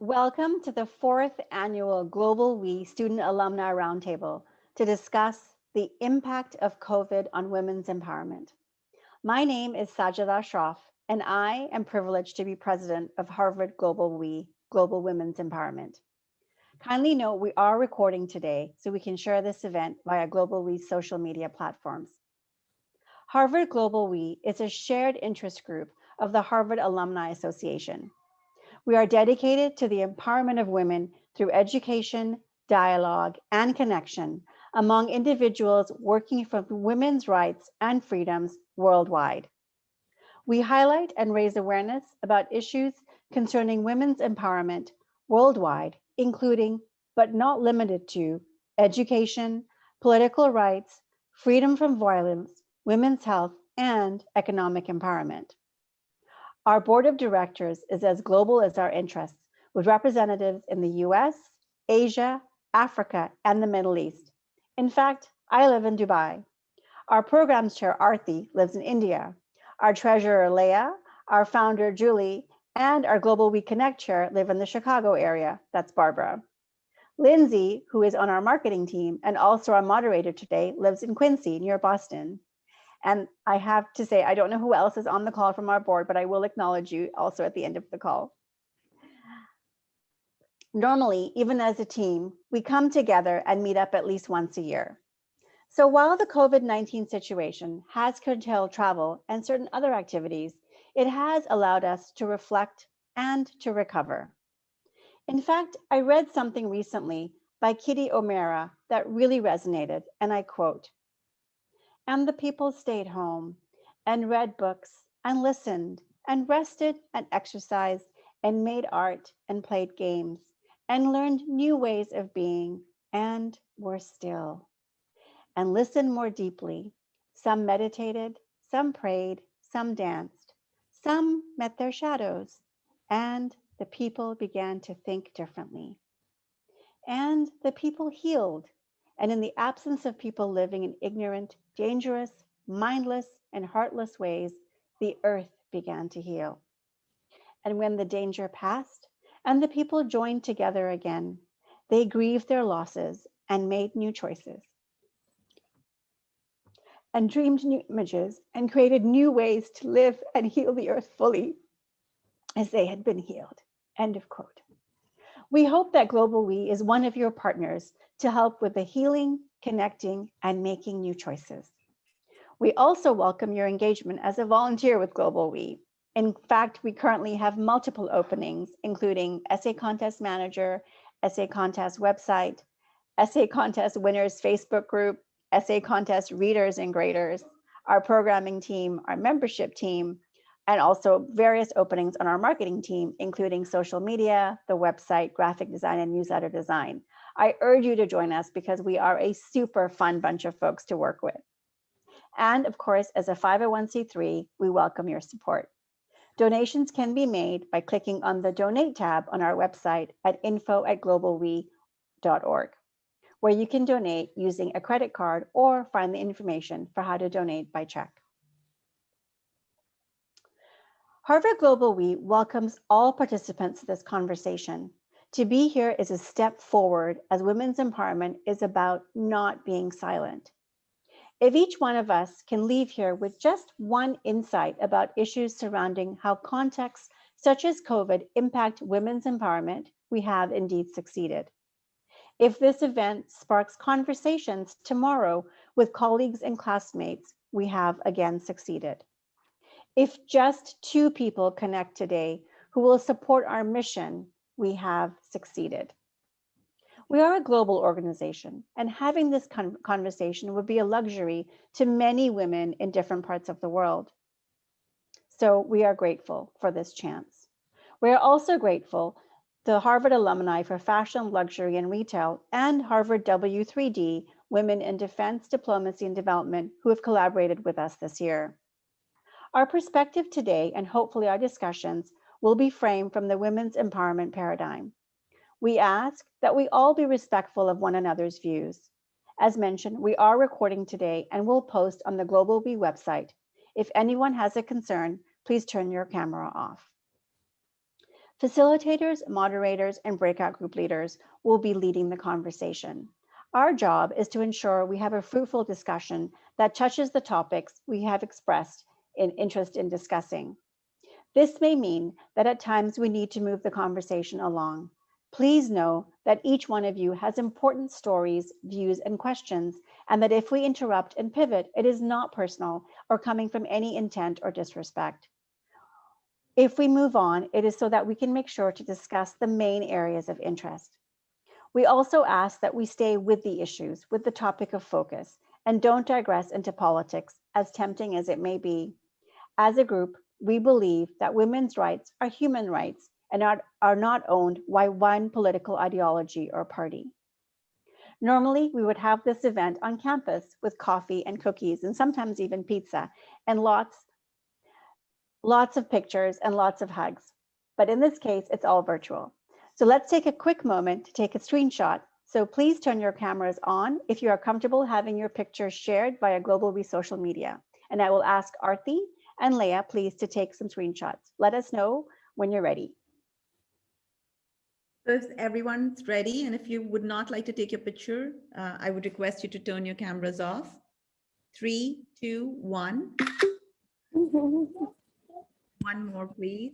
Welcome to the fourth annual GlobalWE Student Alumni Roundtable to discuss the impact of COVID on women's empowerment. My name is Sajida Shroff, and I am privileged to be president of Harvard GlobalWE, Global Women's Empowerment. Kindly note we are recording today so we can share this event via GlobalWE social media platforms. Harvard GlobalWE is a shared interest group of the Harvard Alumni Association. We are dedicated to the empowerment of women through education, dialogue, and connection among individuals working for women's rights and freedoms worldwide. We highlight and raise awareness about issues concerning women's empowerment worldwide, including, but not limited to, education, political rights, freedom from violence, women's health, and economic empowerment. Our board of directors is as global as our interests, with representatives in the US, Asia, Africa, and the Middle East. In fact, I live in Dubai. Our programs chair, Arthi, lives in India. Our treasurer, Leah, our founder, Julie, and our Global We Connect chair live in the Chicago area. That's Barbara. Lindsay, who is on our marketing team and also our moderator today, lives in Quincy, near Boston. And I have to say, I don't know who else is on the call from our board, but I will acknowledge you also at the end of the call. Normally, even as a team, we come together and meet up at least once a year. So while the COVID-19 situation has curtailed travel and certain other activities, it has allowed us to reflect and to recover. In fact, I read something recently by Kitty O'Meara that really resonated, and I quote, "And the people stayed home and read books and listened and rested and exercised and made art and played games and learned new ways of being and were still and listened more deeply. Some meditated, some prayed, some danced, some met their shadows, and the people began to think differently. And the people healed. And in the absence of people living in ignorant, dangerous, mindless, and heartless ways, the earth began to heal. And when the danger passed and the people joined together again, they grieved their losses and made new choices and dreamed new images and created new ways to live and heal the earth fully as they had been healed." End of quote. We hope that GlobalWE is one of your partners to help with the healing, connecting, and making new choices. We also welcome your engagement as a volunteer with GlobalWE. In fact, we currently have multiple openings, including essay contest manager, essay contest website, essay contest winners Facebook group, essay contest readers and graders, our programming team, our membership team, and also various openings on our marketing team, including social media, the website, graphic design, and newsletter design. I urge you to join us because we are a super fun bunch of folks to work with. And of course, as a 501c3, we welcome your support. Donations can be made by clicking on the Donate tab on our website at info@globalwe.org, where you can donate using a credit card or find the information for how to donate by check. Harvard GlobalWE welcomes all participants to this conversation. To be here is a step forward as women's empowerment is about not being silent. If each one of us can leave here with just one insight about issues surrounding how contexts such as COVID impact women's empowerment, we have indeed succeeded. If this event sparks conversations tomorrow with colleagues and classmates, we have again succeeded. If just 2 people connect today who will support our mission, we have succeeded. We are a global organization, and having this conversation would be a luxury to many women in different parts of the world. So we are grateful for this chance. We are also grateful to Harvard alumni for fashion, luxury, and retail, and Harvard W3D, Women in Defense, Diplomacy, and Development, who have collaborated with us this year. Our perspective today, and hopefully our discussions, will be framed from the women's empowerment paradigm. We ask that we all be respectful of one another's views. As mentioned, we are recording today and will post on the GlobalWE website. If anyone has a concern, please turn your camera off. Facilitators, moderators, and breakout group leaders will be leading the conversation. Our job is to ensure we have a fruitful discussion that touches the topics we have expressed an interest in discussing. This may mean that at times we need to move the conversation along. Please know that each one of you has important stories, views, and questions, and that if we interrupt and pivot, it is not personal or coming from any intent or disrespect. If we move on, it is so that we can make sure to discuss the main areas of interest. We also ask that we stay with the issues, with the topic of focus, and don't digress into politics, as tempting as it may be. As a group, we believe that women's rights are human rights and are not owned by one political ideology or party. Normally, we would have this event on campus with coffee and cookies and sometimes even pizza and lots of pictures and lots of hugs. But in this case, it's all virtual. So let's take a quick moment to take a screenshot. So please turn your cameras on if you are comfortable having your picture shared via GlobalWE social media. And I will ask Arthi and Leah, please, to take some screenshots. Let us know when you're ready. So if everyone's ready, and if you would not like to take your picture, I would request you to turn your cameras off. 3, 2, 1. One more, please.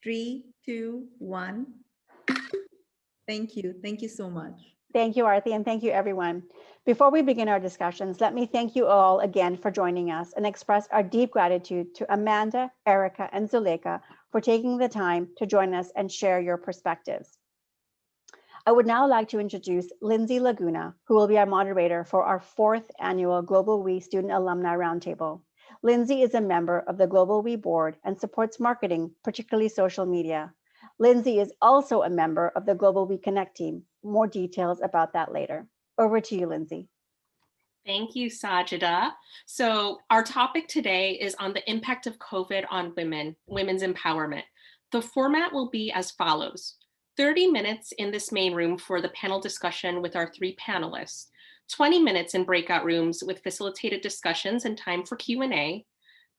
3, 2, 1. Thank you. Thank you so much. Thank you, Arthi, and thank you, everyone. Before we begin our discussions, let me thank you all again for joining us and express our deep gratitude to Amanda, Erika, and Zuleika for taking the time to join us and share your perspectives. I would now like to introduce Lindsay Laguna, who will be our moderator for our 4th annual GlobalWE Student Alumni Roundtable. Lindsay is a member of the GlobalWE board and supports marketing, particularly social media. Lindsay is also a member of the GlobalWE Connect team. More details about that later. Over to you, Lindsay. Thank you, Sajida. So our topic today is on the impact of COVID on women's empowerment. The format will be as follows. 30 minutes in this main room for the panel discussion with our 3 panelists, 20 minutes in breakout rooms with facilitated discussions and time for Q&A,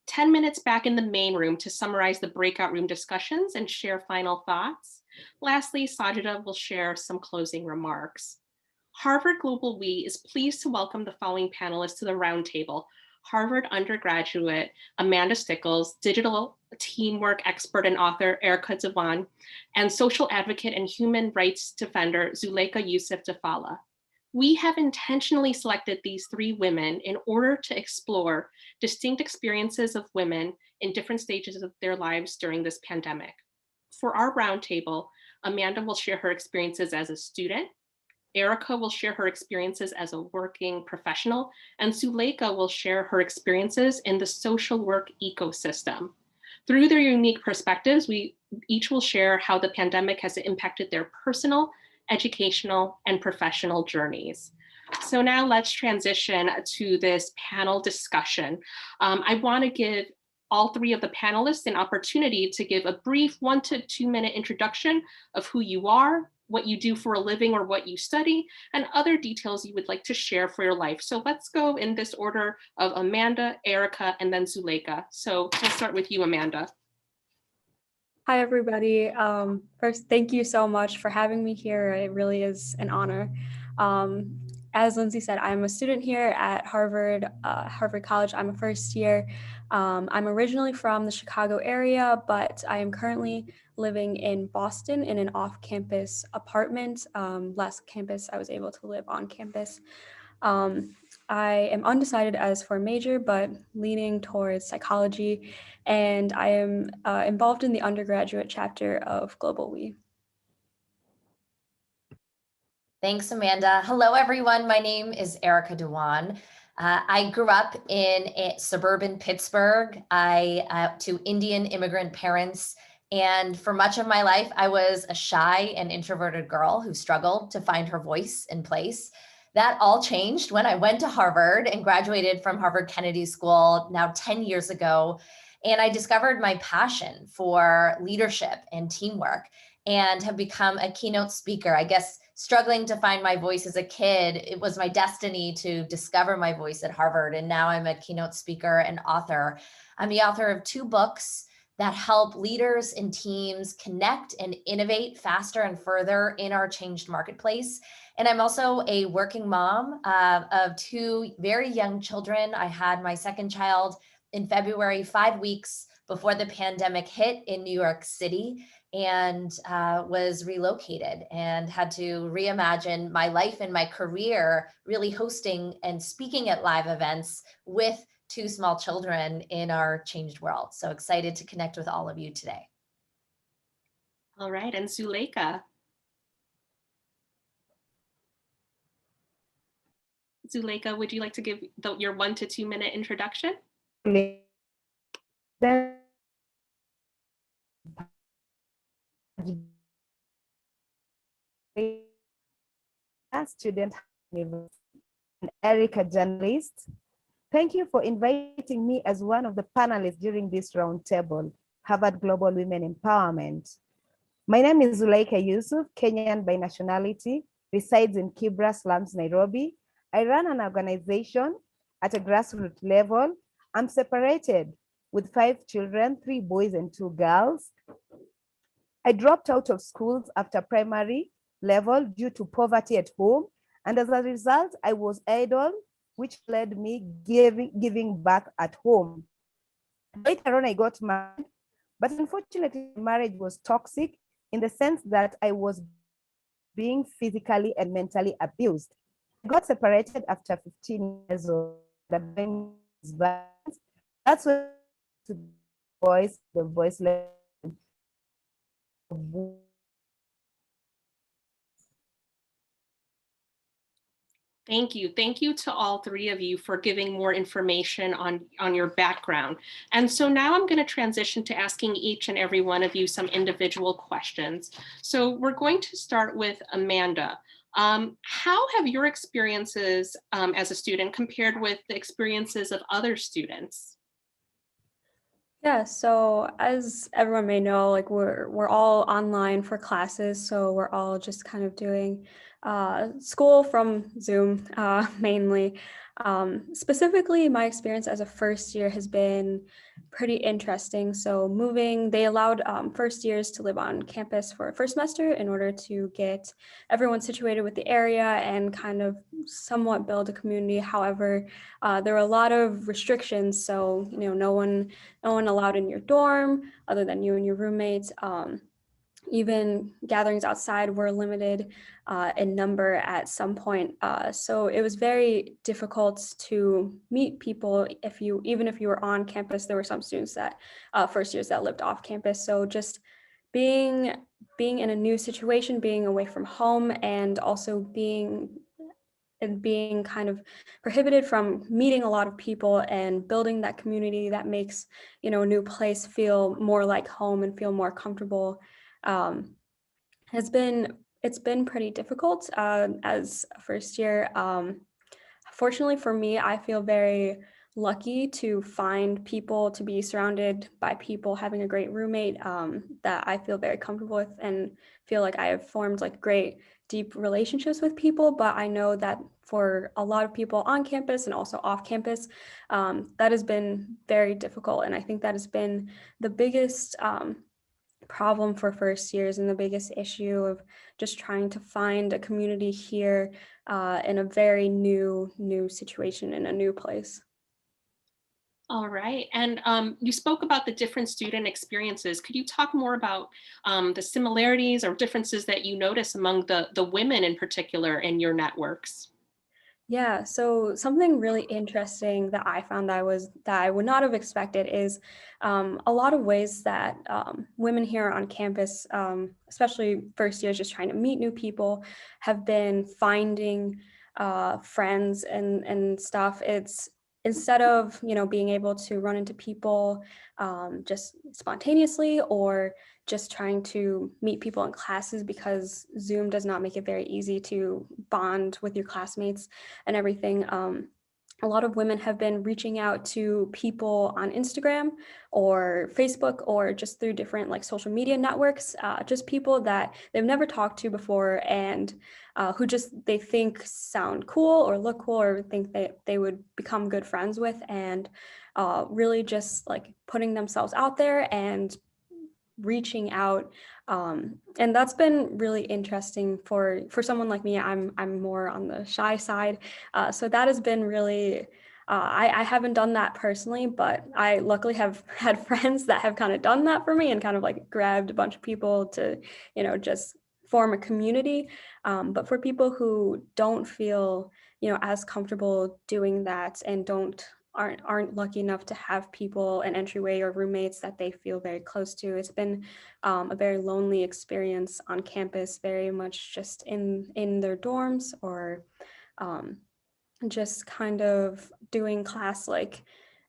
10 minutes back in the main room to summarize the breakout room discussions and share final thoughts. Lastly, Sajida will share some closing remarks. Harvard GlobalWE is pleased to welcome the following panelists to the roundtable. Harvard undergraduate Amanda Stickles, digital teamwork expert and author Erika Dewan, and social advocate and human rights defender Zuleika Youssef Dafala. We have intentionally selected these 3 women in order to explore distinct experiences of women in different stages of their lives during this pandemic. For our roundtable, Amanda will share her experiences as a student, Erika will share her experiences as a working professional, and Zuleika will share her experiences in the social work ecosystem. Through their unique perspectives, we each will share how the pandemic has impacted their personal, educational, and professional journeys. So now let's transition to this panel discussion. I want to give all 3 of the panelists an opportunity to give a brief 1 to 2 minute introduction of who you are, what you do for a living or what you study, and other details you would like to share for your life. So let's go in this order of Amanda, Erika, and then Zuleika. So we'll start with you, Amanda. Hi, everybody. First, thank you so much for having me here. It really is an honor. As Lindsay said, I'm a student here at Harvard College. I'm a first year. I'm originally from the Chicago area, but I am currently living in Boston in an off-campus apartment. Last campus, I was able to live on campus. I am undecided as for major, but leaning towards psychology, and I am involved in the undergraduate chapter of GlobalWE. Thanks, Amanda. Hello, everyone. My name is Erika Dewan. I grew up in suburban Pittsburgh to Indian immigrant parents. And for much of my life, I was a shy and introverted girl who struggled to find her voice and place. That all changed when I went to Harvard and graduated from Harvard Kennedy School now 10 years ago. And I discovered my passion for leadership and teamwork and have become a keynote speaker. I guess struggling to find my voice as a kid, it was my destiny to discover my voice at Harvard. And now I'm a keynote speaker and author. I'm the author of 2 books, that help leaders and teams connect and innovate faster and further in our changed marketplace. And I'm also a working mom of two very young children. I had my second child in February, 5 weeks before the pandemic hit in New York City, and was relocated and had to reimagine my life and my career, really hosting and speaking at live events with two small children in our changed world. So excited to connect with all of you today. All right, and Zuleika. Zuleika, would you like to give your 1 to 2 minute introduction? Student and Erika, journalist. Thank you for inviting me as one of the panelists during this roundtable, Harvard Global Women Empowerment. My name is Zuleika Yusuf, Kenyan by nationality, resides in Kibra slums, Nairobi. I run an organization at a grassroots level. I'm separated with 5 children, 3 boys and 2 girls. I dropped out of schools after primary level due to poverty at home. And as a result, I was idle, which led me giving back at home. Later on, I got married, but unfortunately, marriage was toxic in the sense that I was being physically and mentally abused. I got separated after 15 years of violence. That's when the voiceless. Thank you. Thank you to all 3 of you for giving more information on your background. And so now I'm going to transition to asking each and every one of you some individual questions. So we're going to start with Amanda. How have your experiences as a student compared with the experiences of other students? Yeah, so as everyone may know, like we're all online for classes, so we're all just kind of doing school from Zoom mainly. Specifically, my experience as a first year has been pretty interesting. So they allowed first years to live on campus for a first semester in order to get everyone situated with the area and kind of somewhat build a community. However, there were a lot of restrictions, so no one allowed in your dorm other than you and your roommates. Even gatherings outside were limited in number at some point. So it was very difficult to meet people even if you were on campus. There were some students that first years that lived off campus. So just being in a new situation, being away from home, and also being kind of prohibited from meeting a lot of people and building that community that makes a new place feel more like home and feel more comfortable it's been pretty difficult as a first year. Fortunately for me, I feel very lucky to find people, to be surrounded by people, having a great roommate that I feel very comfortable with and feel like I have formed like great deep relationships with people. But I know that for a lot of people on campus and also off campus, that has been very difficult. And I think that has been the biggest problem for first years and the biggest issue of just trying to find a community here in a very new situation in a new place. All right. And you spoke about the different student experiences. Could you talk more about the similarities or differences that you notice among the women in particular in your networks? Yeah, so something really interesting that I found that I would not have expected is a lot of ways that women here on campus, especially first years, just trying to meet new people, have been finding friends and stuff. It's instead of being able to run into people just spontaneously or just trying to meet people in classes, because Zoom does not make it very easy to bond with your classmates and everything. a lot of women have been reaching out to people on Instagram or Facebook or just through different like social media networks, just people that they've never talked to before and who just they think sound cool or look cool or think that they would become good friends with, and really just like putting themselves out there and reaching out, and that's been really interesting for someone like me. I'm more on the shy side, so that has been really. I haven't done that personally, but I luckily have had friends that have kind of done that for me and kind of like grabbed a bunch of people to, just form a community. But for people who don't feel, as comfortable doing that and aren't lucky enough to have people, an entryway or roommates that they feel very close to. It's been a very lonely experience on campus, very much just in their dorms or just kind of doing class like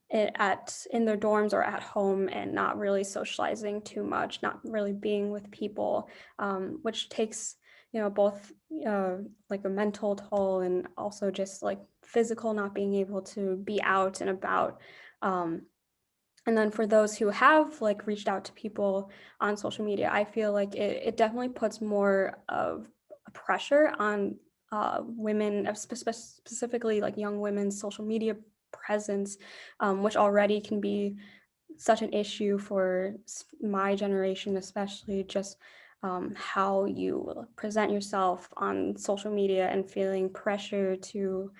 in their dorms or at home and not really socializing too much, not really being with people, which takes both like a mental toll and also just like physical, not being able to be out and about. And then for those who have like reached out to people on social media, I feel like it definitely puts more of a pressure on women, specifically like young women's social media presence, which already can be such an issue for my generation, especially just how you present yourself on social media and feeling pressure to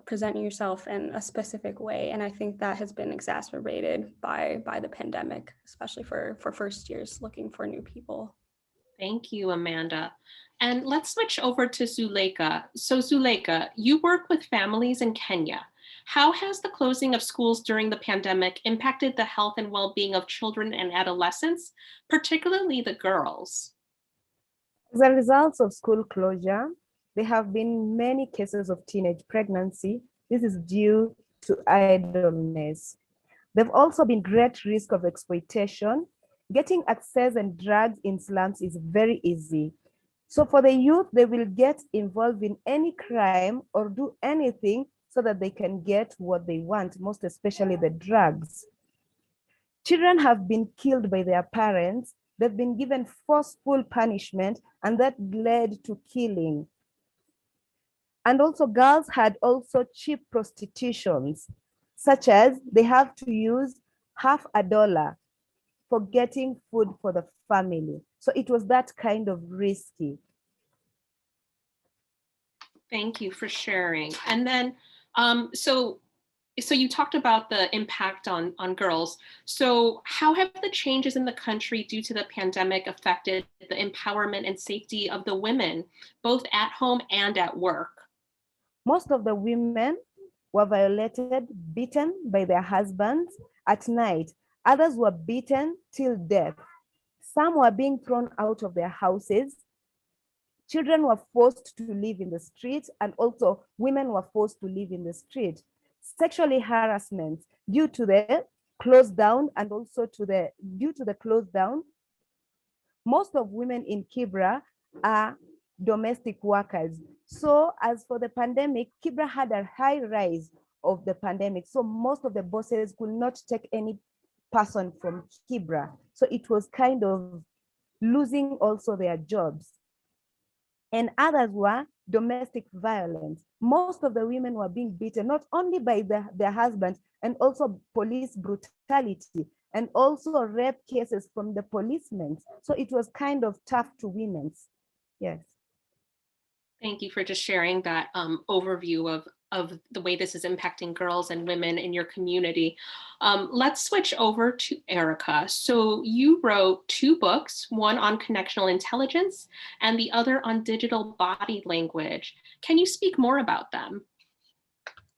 present yourself in a specific way. And I think that has been exacerbated by the pandemic, especially for first years looking for new people. Thank you, Amanda. And let's switch over to Zuleika. So Zuleika, you work with families in Kenya. How has the closing of schools during the pandemic impacted the health and well-being of children and adolescents, particularly the girls? As a result of school closure, there have been many cases of teenage pregnancy. This is due to idleness. There have also been great risk of exploitation. Getting access and drugs in slums is very easy. So for the youth, they will get involved in any crime or do anything so that they can get what they want, most especially the drugs. Children have been killed by their parents. They've been given forceful punishment, and that led to killing. And also girls had also cheap prostitutions, such as they have to use $50 for getting food for the family. So it was that kind of risky. Thank you for sharing. And then, so you talked about the impact on girls. So how have the changes in the country due to the pandemic affected the empowerment and safety of the women, both at home and at work? Most of the women were violated, beaten by their husbands at night. Others were beaten till death. Some were being thrown out of their houses. Children were forced to live in the street, and also women were forced to live in the street. Sexually harassment due to the close down, and also due to the close down, most of women in Kibra are domestic workers. So as for the pandemic, Kibra had a high rise of the pandemic. So most of the bosses could not take any person from Kibra. So it was kind of losing also their jobs. And others were domestic violence. Most of the women were being beaten, not only by their husbands, and also police brutality, and also rape cases from the policemen. So it was kind of tough to women. Yes. Thank you for just sharing that overview of the way this is impacting girls and women in your community. Let's switch over to Erika. So you wrote 2 books, one on connectional intelligence and the other on digital body language. Can you speak more about them?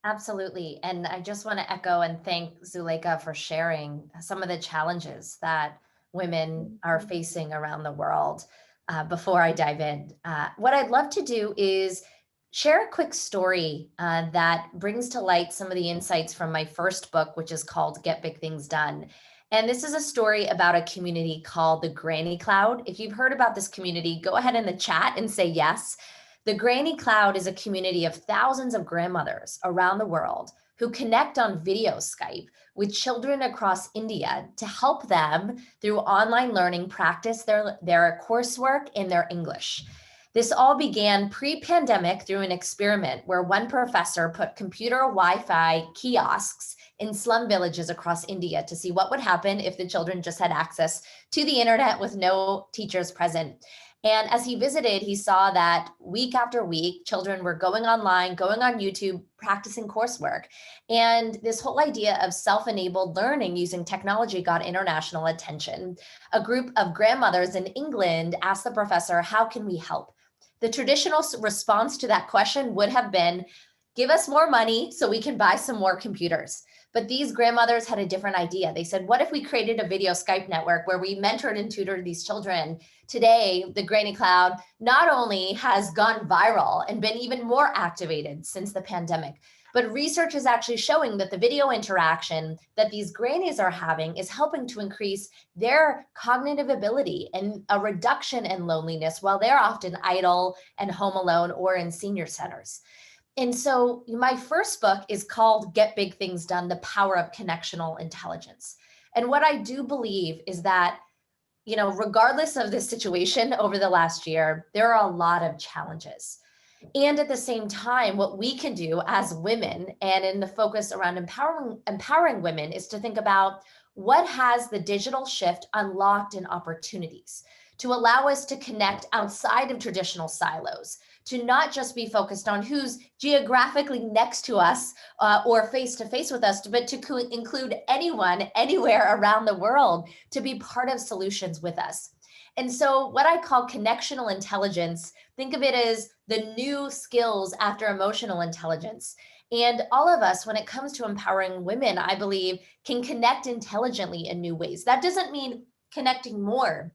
Absolutely. And I just want to echo and thank Zuleika for sharing some of the challenges that women are facing around the world. Before I dive in, what I'd love to do is share a quick story that brings to light some of the insights from my first book, which is called Get Big Things Done. And this is a story about a community called the Granny Cloud. If you've heard about this community, go ahead in the chat and say yes. The Granny Cloud is a community of thousands of grandmothers around the world who connect on video Skype with children across India to help them through online learning practice their coursework in their English. This all began pre-pandemic through an experiment where one professor put computer Wi-Fi kiosks in slum villages across India to see what would happen if the children just had access to the internet with no teachers present. And as he visited, he saw that week after week, children were going online, going on YouTube, practicing coursework. And this whole idea of self-enabled learning using technology got international attention. A group of grandmothers in England asked the professor, how can we help? The traditional response to that question would have been, give us more money so we can buy some more computers. But these grandmothers had a different idea. They said, what if we created a video Skype network where we mentored and tutored these children? Today, the Granny Cloud not only has gone viral and been even more activated since the pandemic, but research is actually showing that the video interaction that these grannies are having is helping to increase their cognitive ability and a reduction in loneliness while they're often idle and home alone or in senior centers. And so my first book is called Get Big Things Done, The Power of Connectional Intelligence. And what I do believe is that, regardless of this situation over the last year, there are a lot of challenges. And at the same time, what we can do as women, and in the focus around empowering women, is to think about what has the digital shift unlocked in opportunities to allow us to connect outside of traditional silos, to not just be focused on who's geographically next to us or face-to-face with us, but to include anyone, anywhere around the world to be part of solutions with us. And so what I call connectional intelligence, think of it as the new skills after emotional intelligence. And all of us, when it comes to empowering women, I believe, can connect intelligently in new ways. That doesn't mean connecting more,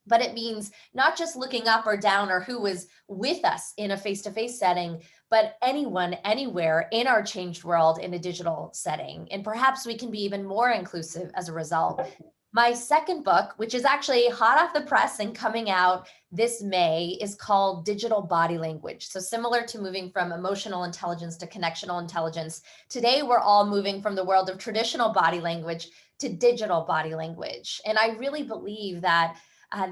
but it means not just looking up or down or who is with us in a face-to-face setting, but anyone, anywhere in our changed world in a digital setting. And perhaps we can be even more inclusive as a result. My second book, which is actually hot off the press and coming out this May, is called Digital Body Language. So similar to moving from emotional intelligence to connectional intelligence, today we're all moving from the world of traditional body language to digital body language. And I really believe that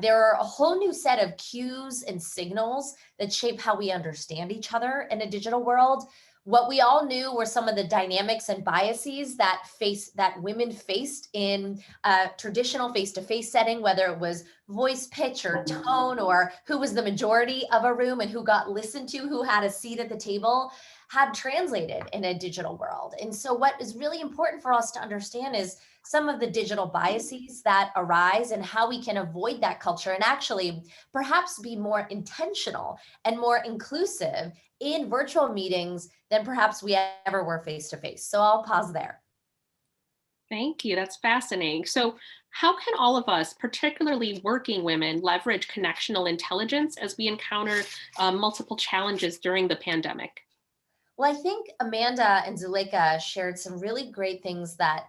there are a whole new set of cues and signals that shape how we understand each other in a digital world. What we all knew were some of the dynamics and biases that women faced in a traditional face-to-face setting, whether it was voice pitch or tone, or who was the majority of a room and who got listened to, who had a seat at the table, had translated in a digital world. And so what is really important for us to understand is some of the digital biases that arise and how we can avoid that culture and actually perhaps be more intentional and more inclusive in virtual meetings than perhaps we ever were face-to-face. So I'll pause there. Thank you. That's fascinating. So how can all of us, particularly working women, leverage connectional intelligence as we encounter multiple challenges during the pandemic? Well, I think Amanda and Zuleika shared some really great things that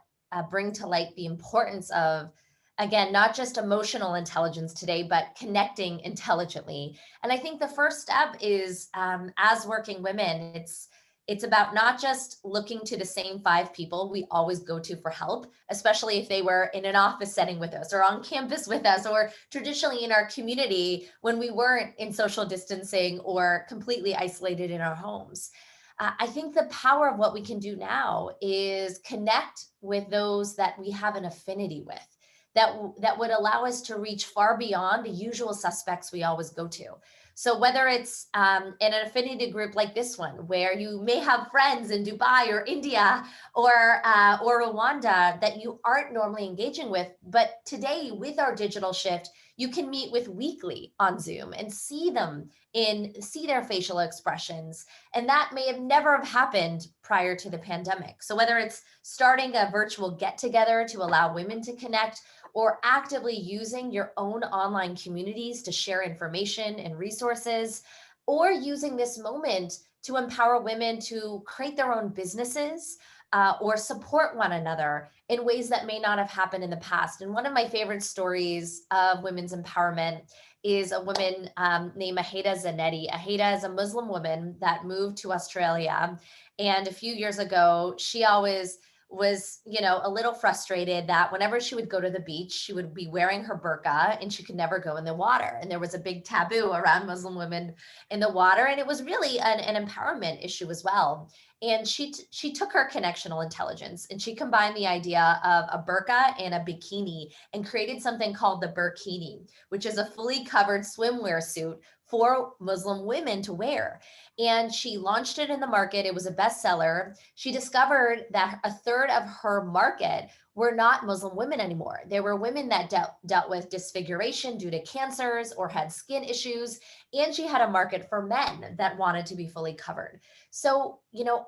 bring to light the importance of, again, not just emotional intelligence today, but connecting intelligently. And I think the first step is, as working women, it's about not just looking to the same 5 people we always go to for help, especially if they were in an office setting with us or on campus with us, or traditionally in our community when we weren't in social distancing or completely isolated in our homes. I think the power of what we can do now is connect with those that we have an affinity with, that would allow us to reach far beyond the usual suspects we always go to. So whether it's in an affinity group like this one, where you may have friends in Dubai or India or Rwanda that you aren't normally engaging with, but today with our digital shift, you can meet with weekly on Zoom and see their facial expressions. And that may have never have happened prior to the pandemic. So whether it's starting a virtual get together to allow women to connect, or actively using your own online communities to share information and resources, or using this moment to empower women to create their own businesses, or support one another in ways that may not have happened in the past. And one of my favorite stories of women's empowerment is a woman named Aheda Zanetti. Aheda is a Muslim woman that moved to Australia. And a few years ago, she always was, a little frustrated that whenever she would go to the beach, she would be wearing her burqa and she could never go in the water. And there was a big taboo around Muslim women in the water. And it was really an empowerment issue as well. And she took her connectional intelligence and she combined the idea of a burqa and a bikini and created something called the burkini, which is a fully covered swimwear suit for Muslim women to wear. And she launched it in the market. It was a bestseller. She discovered that a third of her market were not Muslim women anymore. There were women that dealt with disfiguration due to cancers or had skin issues. And she had a market for men that wanted to be fully covered. So,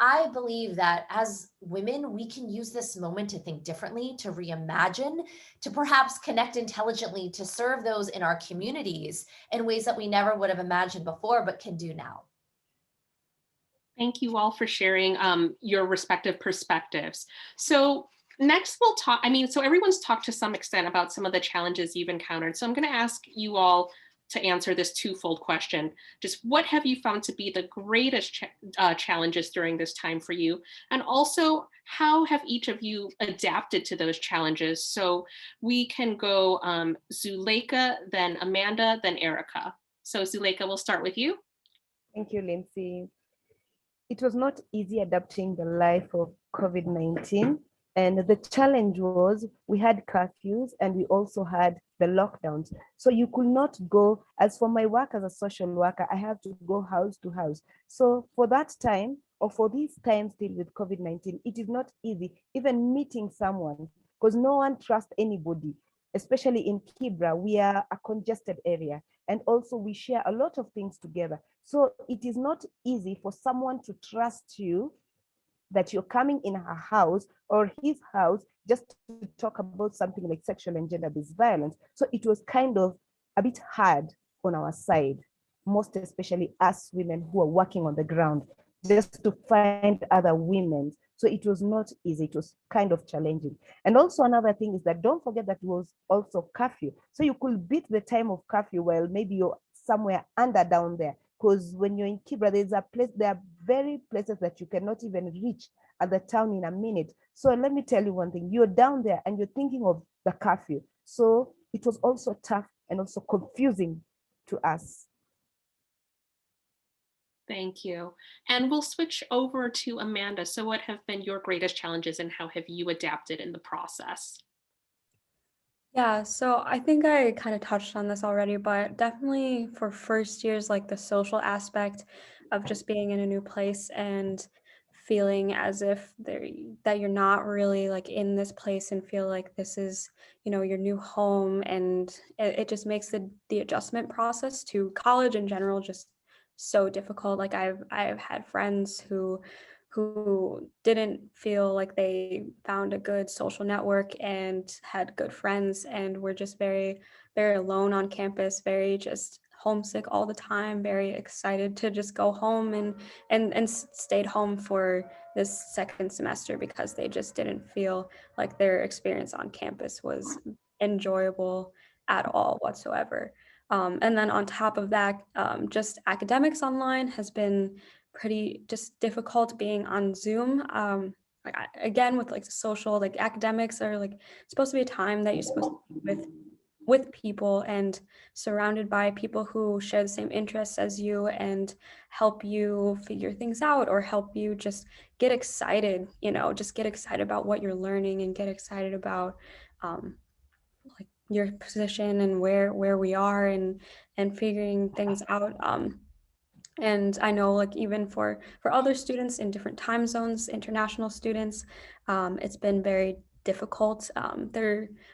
I believe that as women, we can use this moment to think differently, to reimagine, to perhaps connect intelligently, to serve those in our communities in ways that we never would have imagined before, but can do now. Thank you all for sharing your respective perspectives. So next we'll talk, so everyone's talked to some extent about some of the challenges you've encountered. So I'm going to ask you all to answer this twofold question. Just what have you found to be the greatest challenges during this time for you? And also, how have each of you adapted to those challenges? So we can go Zuleika, then Amanda, then Erika. So Zuleika, we'll start with you. Thank you, Lindsay. It was not easy adapting the life of COVID-19. And the challenge was we had curfews and we also had the lockdowns. So you could not go, as for my work as a social worker, I have to go house to house. So for that time, or for this time still with COVID-19, it is not easy, even meeting someone, because no one trusts anybody, especially in Kibra, we are a congested area. And also we share a lot of things together. So it is not easy for someone to trust you that you're coming in her house or his house just to talk about something like sexual and gender-based violence. So it was kind of a bit hard on our side, most especially us women who are working on the ground, just to find other women. So it was not easy. It was kind of challenging. And also another thing is that don't forget that it was also curfew. So you could beat the time of curfew while maybe you're somewhere under down there. Because when you're in Kibra, there are very places that you cannot even reach at the town in a minute. So let me tell you one thing, you're down there and you're thinking of the curfew. So it was also tough and also confusing to us. Thank you. And we'll switch over to Amanda. So what have been your greatest challenges and how have you adapted in the process? Yeah, so I think I kind of touched on this already, but definitely for first years, like the social aspect of just being in a new place and feeling as if that you're not really like in this place and feel like this is, your new home, and it just makes the adjustment process to college in general just so difficult. Like I've had friends who didn't feel like they found a good social network and had good friends and were just very, very alone on campus, very just homesick all the time, very excited to just go home and stayed home for this second semester because they just didn't feel like their experience on campus was enjoyable at all whatsoever. And then on top of that, just academics online has been pretty just difficult being on Zoom. Again, with like the social, like academics are like supposed to be a time that you're supposed to be with people and surrounded by people who share the same interests as you and help you figure things out or help you just get excited, just get excited about what you're learning and get excited about like your position and where we are and figuring things out. And I know like even for other students in different time zones, international students, it's been very difficult.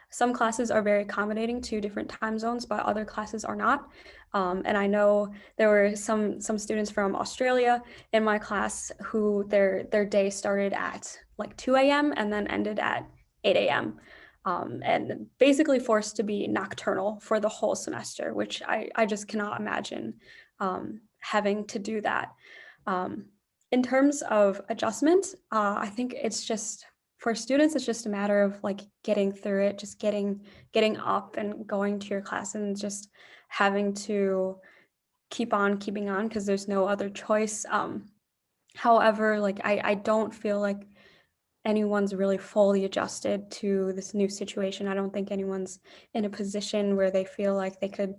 Some classes are very accommodating to different time zones, but other classes are not. And I know there were some students from Australia in my class who their day started at like 2 a.m. and then ended at 8 a.m. And basically forced to be nocturnal for the whole semester, which I just cannot imagine having to do that. in terms of adjustment, I think it's just for students, it's just a matter of like getting through it, just getting up and going to your class and just having to keep on keeping on because there's no other choice. However, like I don't feel like anyone's really fully adjusted to this new situation. I don't think anyone's in a position where they feel like they could,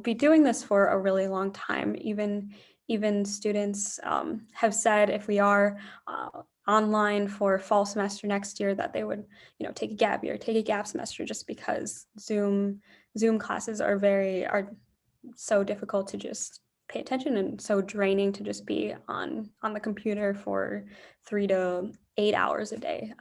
be doing this for a really long time. Even students have said if we are online for fall semester next year, that they would, take a gap year, take a gap semester, just because Zoom classes are so difficult to just pay attention and so draining to just be on the computer for 3 to 8 hours a day.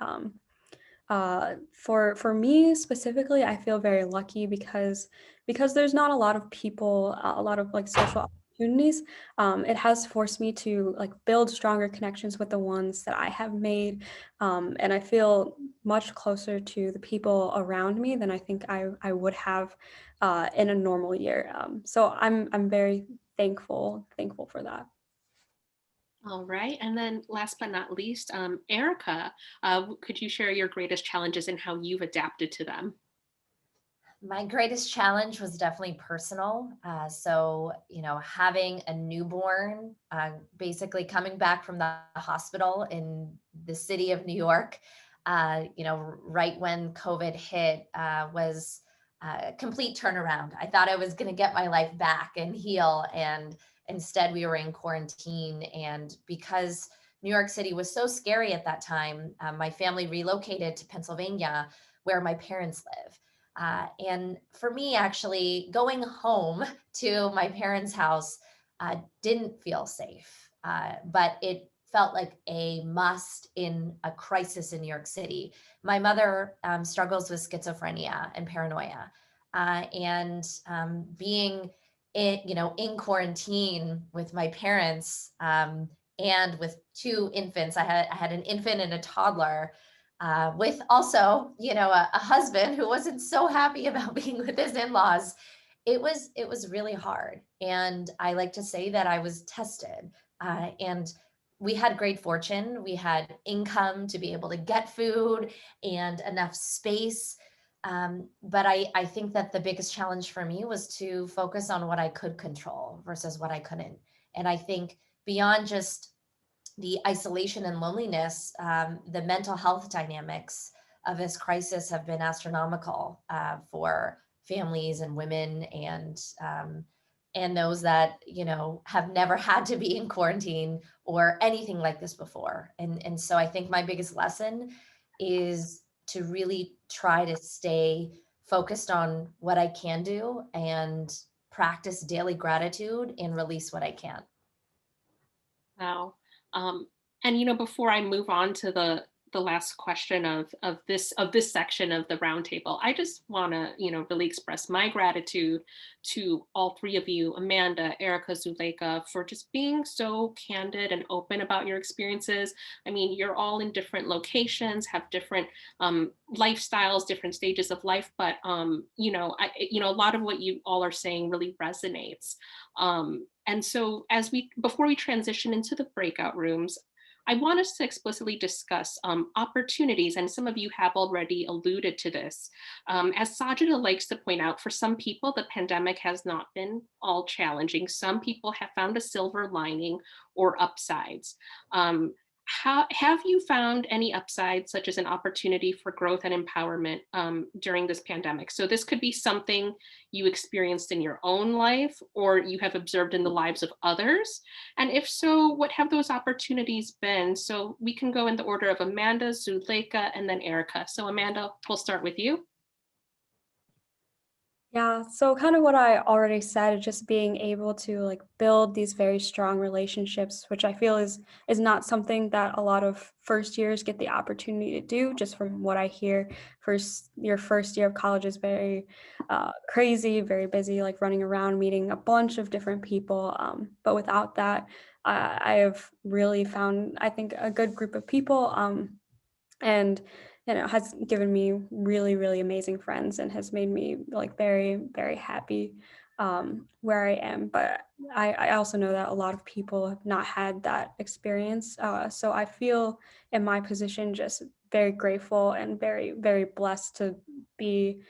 For me specifically, I feel very lucky because there's not a lot of people, a lot of like social opportunities. It has forced me to like build stronger connections with the ones that I have made, and I feel much closer to the people around me than I think I would have in a normal year. So I'm very thankful for that. All right. And then last but not least, Erica, could you share your greatest challenges and how you've adapted to them? My greatest challenge was definitely personal. So, having a newborn, basically coming back from the hospital in the city of New York, right when COVID hit, was a complete turnaround. I thought I was going to get my life back and heal. And instead, we were in quarantine. And because New York City was so scary at that time, my family relocated to Pennsylvania, where my parents live. And for me, actually, going home to my parents' house didn't feel safe, but it felt like a must in a crisis in New York City. My mother struggles with schizophrenia and paranoia, and being in quarantine with my parents and with two infants. I had an infant and a toddler with also, a husband who wasn't so happy about being with his in-laws. It was really hard. And I like to say that I was tested. And we had great fortune. We had income to be able to get food and enough space. But I think that the biggest challenge for me was to focus on what I could control versus what I couldn't. And I think beyond just the isolation and loneliness, the mental health dynamics of this crisis have been astronomical for families and women, and those that have never had to be in quarantine or anything like this before. And so I think my biggest lesson is to really try to stay focused on what I can do and practice daily gratitude and release what I can't. Wow. Um, and before I move on to the last question of this section of the roundtable, I just want to really express my gratitude to all three of you, Amanda, Erika, Zuleika, for just being so candid and open about your experiences. I mean, you're all in different locations, have different lifestyles, different stages of life, but a lot of what you all are saying really resonates. And so before we transition into the breakout rooms, I want us to explicitly discuss opportunities, and some of you have already alluded to this. As Sajida likes to point out, for some people, the pandemic has not been all challenging. Some people have found a silver lining or upsides. Have you found any upsides, such as an opportunity for growth and empowerment during this pandemic? So this could be something you experienced in your own life or you have observed in the lives of others. And if so, what have those opportunities been? So we can go in the order of Amanda, Zuleika, and then Erika. So Amanda, we'll start with you. Yeah, so kind of what I already said, just being able to like build these very strong relationships, which I feel is not something that a lot of first years get the opportunity to do. Just from what I hear, your first year of college is very crazy, very busy, like running around, meeting a bunch of different people. But without that, I have really found, I think, a good group of people. And has given me really, really amazing friends and has made me like very, very happy. where I am, but I also know that a lot of people have not had that experience. So I feel in my position just very grateful and very, very blessed to be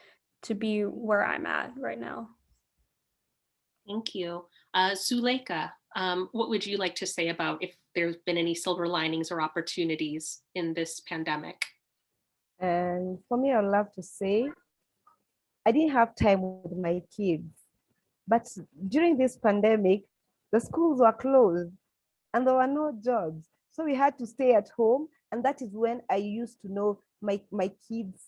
where I'm at right now. Thank you. Zuleika, what would you like to say about if there's been any silver linings or opportunities in this pandemic? And for me, I'd love to say I didn't have time with my kids. But during this pandemic, the schools were closed and there were no jobs. So we had to stay at home. And that is when I used to know my kids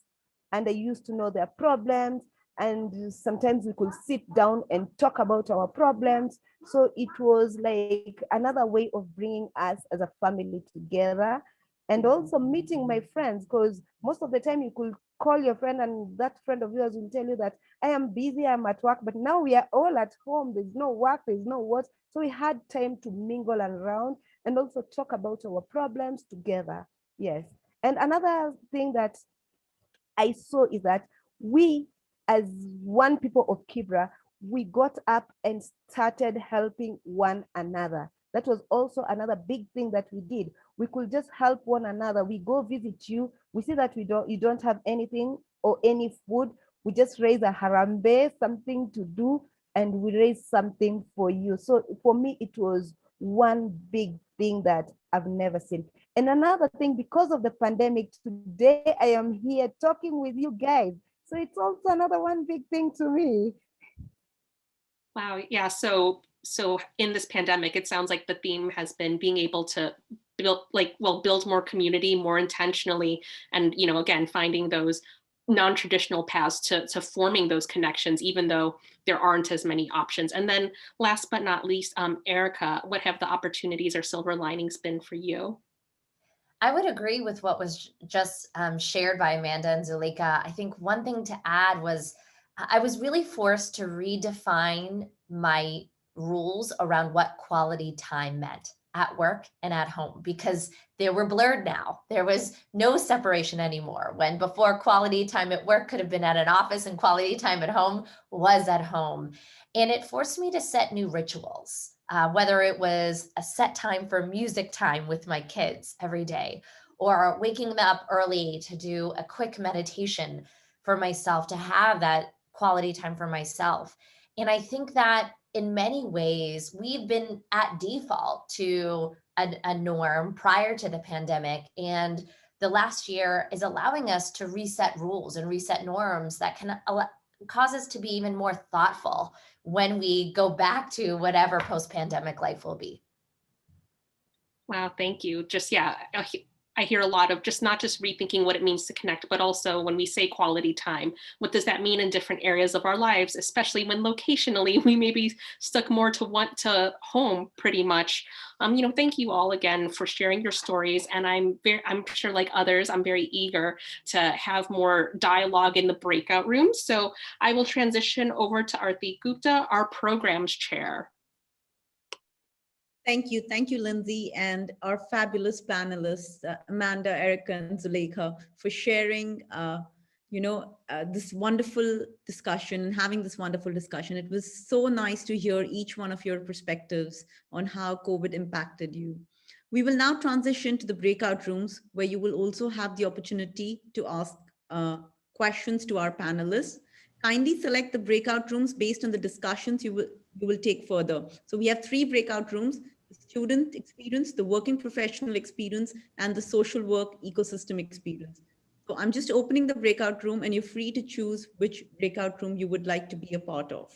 and I used to know their problems. And sometimes we could sit down and talk about our problems. So it was like another way of bringing us as a family together and also meeting my friends, because most of the time you could call your friend and that friend of yours will tell you that I am busy, I'm at work, but now we are all at home. There's no work, there's no what. So we had time to mingle around and also talk about our problems together. Yes. And another thing that I saw is that we, as one people of Kibra, we got up and started helping one another. That was also another big thing that we did. We could just help one another. We go visit you. We see that you don't have anything or any food. We just raise a harambe, something to do, and we raise something for you. So for me, it was one big thing that I've never seen. And another thing, because of the pandemic, today I am here talking with you guys. So it's also another one big thing to me. Wow. Yeah. So in this pandemic, it sounds like the theme has been being able to build more community more intentionally, and again, finding those non-traditional paths to forming those connections, even though there aren't as many options. And then last but not least, Erika, what have the opportunities or silver linings been for you? I would agree with what was just shared by Amanda and Zuleika. I think one thing to add was I was really forced to redefine my rules around what quality time meant at work and at home, because they were blurred now. There was no separation anymore. When before, quality time at work could have been at an office and quality time at home was at home. And it forced me to set new rituals. Whether it was a set time for music time with my kids every day, or waking them up early to do a quick meditation for myself, to have that quality time for myself. And I think that in many ways, we've been at default to a norm prior to the pandemic. And the last year is allowing us to reset rules and reset norms that can cause us to be even more thoughtful when we go back to whatever post-pandemic life will be. Wow, thank you. Just, yeah, I hear a lot of just not just rethinking what it means to connect, but also when we say quality time, what does that mean in different areas of our lives, especially when locationally we may be stuck more to home pretty much. Thank you all again for sharing your stories. And I'm sure like others, I'm very eager to have more dialogue in the breakout rooms. So I will transition over to Arti Gupta, our programs chair. Thank you, Lindsay, and our fabulous panelists, Amanda, Erika, and Zuleika, for sharing, this wonderful discussion and having this wonderful discussion. It was so nice to hear each one of your perspectives on how COVID impacted you. We will now transition to the breakout rooms, where you will also have the opportunity to ask questions to our panelists. Kindly select the breakout rooms based on the discussions you will take further. So we have 3 breakout rooms: the student experience, the working professional experience, and the social work ecosystem experience. So I'm just opening the breakout room, and you're free to choose which breakout room you would like to be a part of.